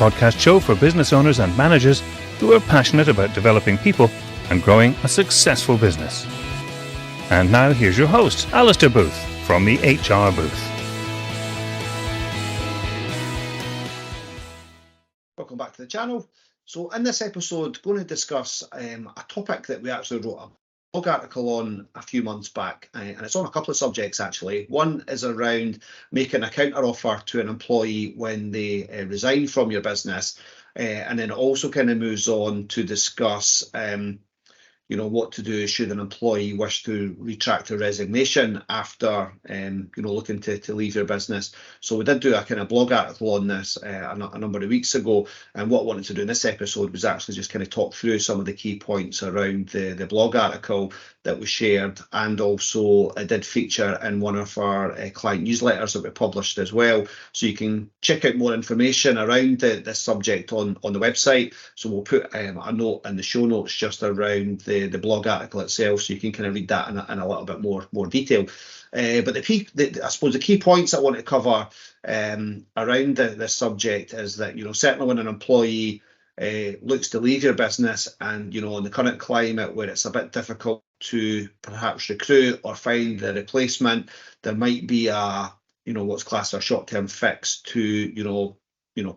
podcast show for business owners and managers who are passionate about developing people and growing a successful business. And now here's your host, Alistair Booth, from the HR Booth. Welcome back to the channel. So in this episode, going to discuss a topic that we actually wrote a blog article on a few months back, and it's on a couple of subjects actually. One is around making a counter offer to an employee when they resign from your business, and then it also kind of moves on to discuss what to do should an employee wish to retract a resignation after looking to leave your business. So we did do a kind of blog article on this a number of weeks ago, and what I wanted to do in this episode was actually just kind of talk through some of the key points around the blog article that was shared, and also it did feature in one of our client newsletters that we published as well. So you can check out more information around this subject on the website. So we'll put a note in the show notes just around the blog article itself, so you can kind of read that in a little bit more detail. But I suppose the key points I want to cover around this subject is that, certainly when an employee looks to leave your business, and in the current climate where it's a bit difficult to perhaps recruit or find the replacement, there might be what's classed as a short-term fix to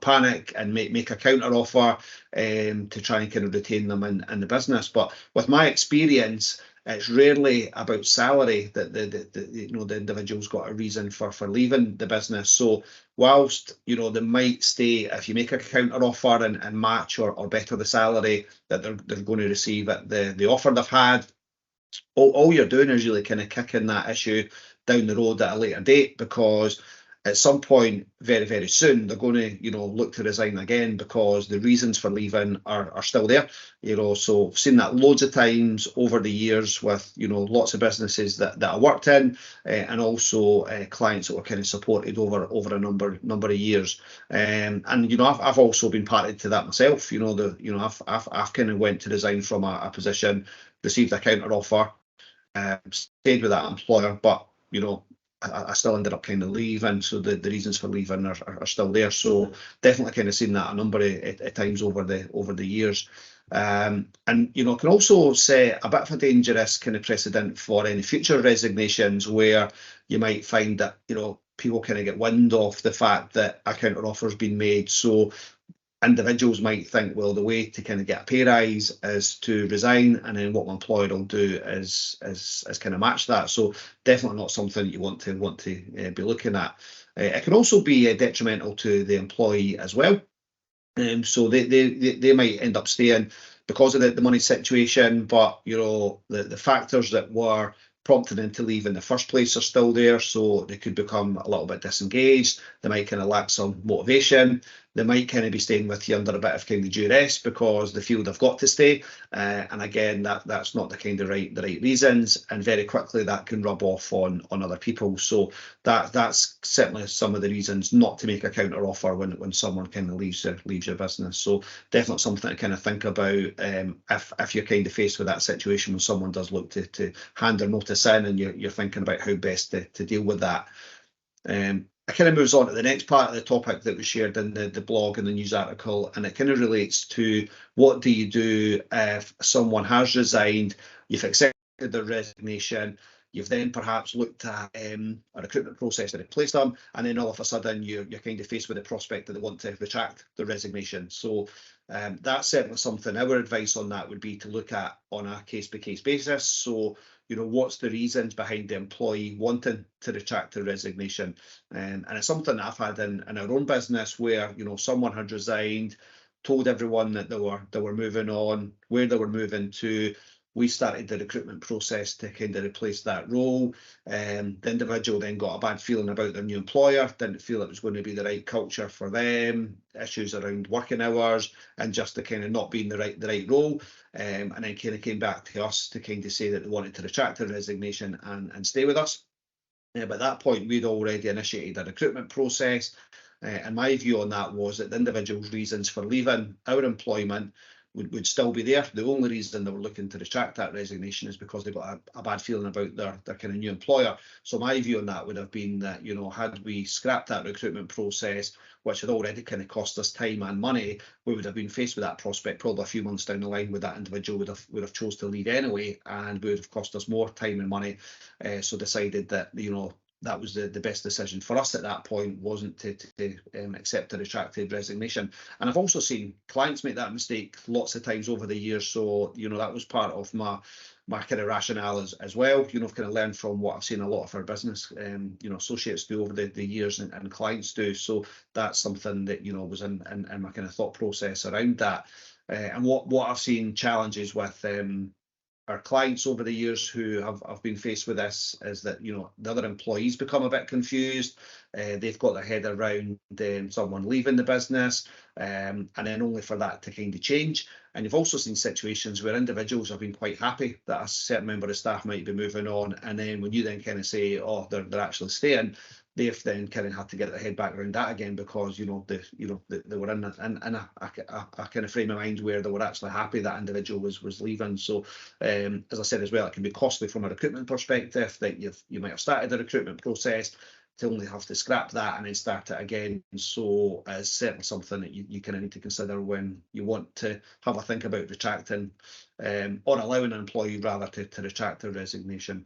panic and make a counter offer to try and kind of retain them in the business. But with my experience, it's rarely about salary that the individual's got a reason for leaving the business. So whilst they might stay if you make a counter offer and match or better the salary that they're going to receive at the offer they've had, all you're doing is really kind of kicking that issue down the road at a later date, because at some point very, very soon they're going to look to resign again because the reasons for leaving are still there. So I've seen that loads of times over the years with lots of businesses that I worked in, and also clients that were kind of supported over a number of years. And I've also been party to that myself. I've kind of went to resign from a position, received a counter offer, stayed with that employer, but I still ended up kind of leaving, so the reasons for leaving are still there. So definitely kind of seen that a number of times over the years, and can also set a bit of a dangerous kind of precedent for any future resignations, where you might find that people kind of get wind of the fact that a counter offer has been made. So individuals might think, well, the way to kind of get a pay rise is to resign, and then what my employer will do is kind of match that. So definitely not something you want to be looking at. It can also be detrimental to the employee as well. So they might end up staying because of the money situation, but the factors that were prompting them to leave in the first place are still there. So they could become a little bit disengaged. They might kind of lack some motivation. They might kind of be staying with you under a bit of kind of duress because they feel they've got to stay. And again, that's not the kind of the right reasons. And very quickly that can rub off on other people. So that's certainly some of the reasons not to make a counter offer when someone kind of leaves your business. So definitely something to kind of think about if you're kind of faced with that situation when someone does look to hand their notice in, and you're thinking about how best to deal with that. It kind of moves on to the next part of the topic that was shared in the blog and the news article, and it kind of relates to what do you do if someone has resigned, you've accepted their resignation, you've then perhaps looked at a recruitment process to replace them, and then all of a sudden you're kind of faced with the prospect that they want to retract the resignation. So that's certainly something. Our advice on that would be to look at on a case-by-case basis. So what's the reasons behind the employee wanting to retract the resignation? And it's something that I've had in our own business, where someone had resigned, told everyone that they were moving on, where they were moving to. We started the recruitment process to kind of replace that role. The individual then got a bad feeling about their new employer, didn't feel it was going to be the right culture for them, issues around working hours, and just the kind of not being the right role. And then kind of came back to us to kind of say that they wanted to retract their resignation and stay with us. But at that point, we'd already initiated a recruitment process. And my view on that was that the individual's reasons for leaving our employment would still be there. The only reason they were looking to retract that resignation is because they got a bad feeling about their kind of new employer. So my view on that would have been that, you know, had we scrapped that recruitment process, which had already kind of cost us time and money, we would have been faced with that prospect probably a few months down the line, where that individual would have chose to leave anyway, and would have cost us more time and money. So decided that, you know, that was the best decision for us at that point, wasn't to accept a retracted resignation. And I've also seen clients make that mistake lots of times over the years. So, you know, that was part of my kind of rationale as well. You know, I've kind of learned from what I've seen a lot of our business, you know, associates do over the years, and clients do. So that's something that, you know, was in my kind of thought process around that. And what I've seen challenges with our clients over the years who have been faced with this is that, you know, the other employees become a bit confused. They've got their head around someone leaving the business, and then only for that to kind of change. And you've also seen situations where individuals have been quite happy that a certain member of staff might be moving on, and then when you then kind of say, oh, they're actually staying, they've then kind of had to get their head back around that again, because, you know, they were in a kind of frame of mind where they were actually happy that individual was leaving. So as I said as well, it can be costly from a recruitment perspective, that you might have started the recruitment process to only have to scrap that and then start it again. So it's certainly something that you kind of need to consider when you want to have a think about retracting, or allowing an employee rather to retract their resignation.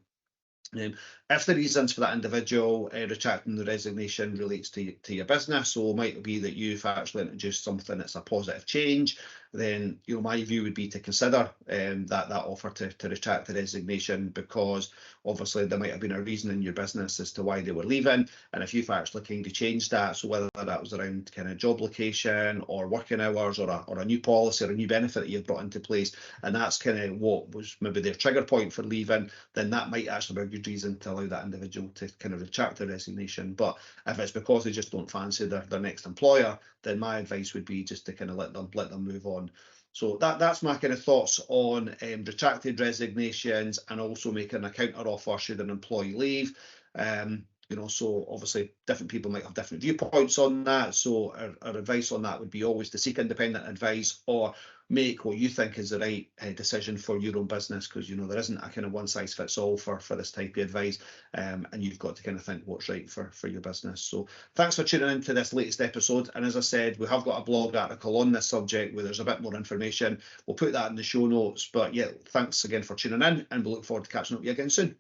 If the reasons for that individual retracting the resignation relates to your business, so it might be that you've actually introduced something that's a positive change, then, you know, my view would be to consider that offer to retract the resignation, because obviously there might have been a reason in your business as to why they were leaving. And if you've actually kind of changed that, so whether that was around kind of job location or working hours, or a new policy or a new benefit that you've brought into place, and that's kind of what was maybe their trigger point for leaving, then that might actually be a good reason to allow that individual to kind of retract the resignation. But if it's because they just don't fancy their next employer, then my advice would be just to kind of let them move on. So that's my kind of thoughts on retracted resignations, and also making a counter offer should an employee leave. You know, so obviously different people might have different viewpoints on that. So our advice on that would be always to seek independent advice, or make what you think is the right decision for your own business, because, you know, there isn't a kind of one size fits all for this type of advice, and you've got to kind of think what's right for your business. So thanks for tuning into this latest episode. And as I said, we have got a blog article on this subject where there's a bit more information. We'll put that in the show notes. But yeah, thanks again for tuning in, and we look forward to catching up with you again soon.